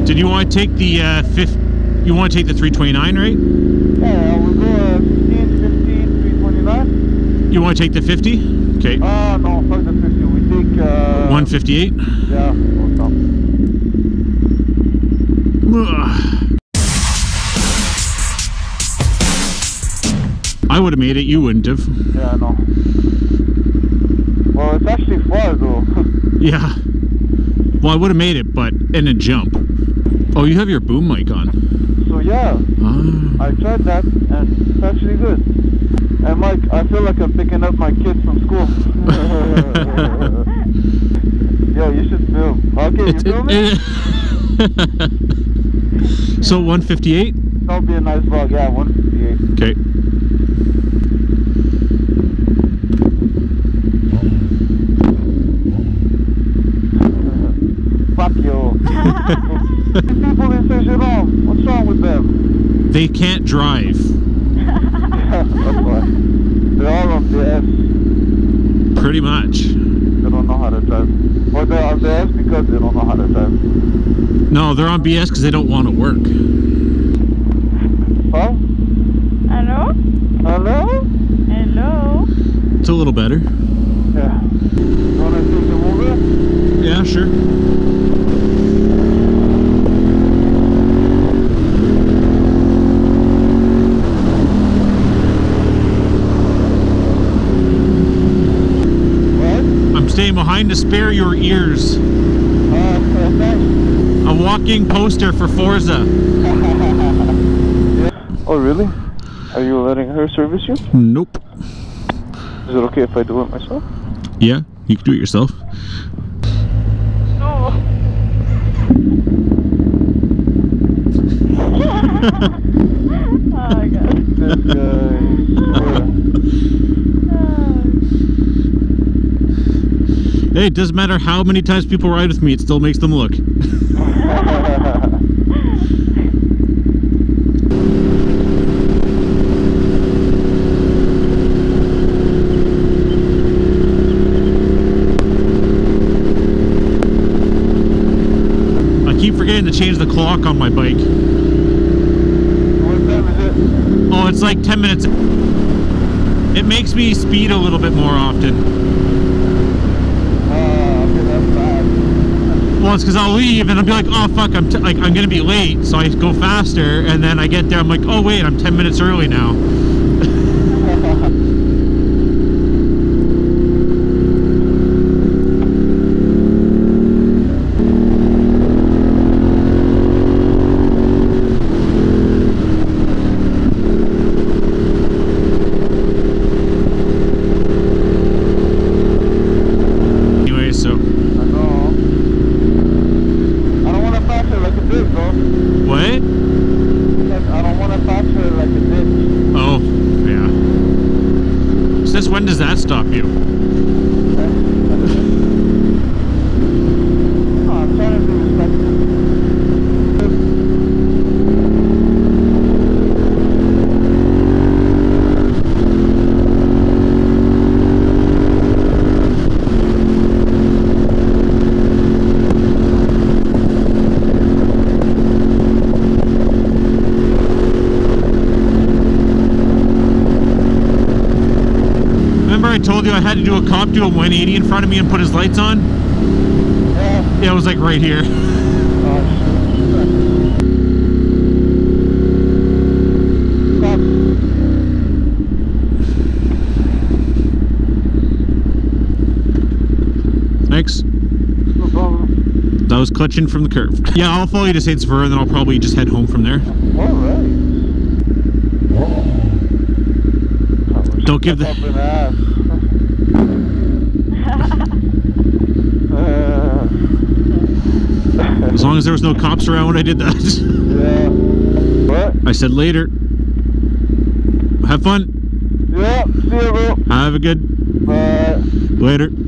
Did you want to take the you want to take the 329, right? Yeah, we'll go 15, 329. You want to take the 50? Okay. No, fuck the 50. We take 158? Yeah, no stop. I would have made it, you wouldn't have. Yeah, I know. Well, it's actually far though. Yeah. Well, I would have made it, but in a jump. Oh, you have your boom mic on. So yeah, I tried that and it's actually good. And Mike, I feel like I'm picking up my kids from school. Yo, you should film. Okay, you filming? So 158? That'll be a nice vlog, yeah, 158. Okay. Fuck you. People in St Sauveur, what's wrong with them? They can't drive. Yeah, that's why. They're all on BS. Pretty much. They don't know how to drive. Or they're on BS because they don't know how to drive. No, they're on BS because they don't want to work. Huh? Hello? Hello? Hello? It's a little better. Yeah. You want to take them over? Yeah, sure. Staying behind to spare your ears. A walking poster for Forza. Oh really? Are you letting her service you? Nope. Is it okay if I do it myself? Yeah, you can do it yourself. No. Oh my god. This guy. Hey, it doesn't matter how many times people ride with me, it still makes them look. I keep forgetting to change the clock on my bike. What time is it? Oh, it's like 10 minutes. It makes me speed a little bit more often. Well, it's because I'll leave and I'll be like, oh fuck, I'm gonna be late, so I go faster, and then I get there, I'm like, oh wait, I'm 10 minutes early now. When does that stop you? I'm trying to be respectful. I told you I had to do a cop do a 180 in front of me and put his lights on? Yeah. Yeah, it was like right here. Thanks. No problem. That was clutching from the curve. Yeah, I'll follow you to St Sauveur and then I'll probably just head home from there. Alright. Don't give the... As long as there was no cops around when I did that. Yeah. What? I said later. Have fun. Yeah, see you, bro. Have a good... Bye. Later. Later.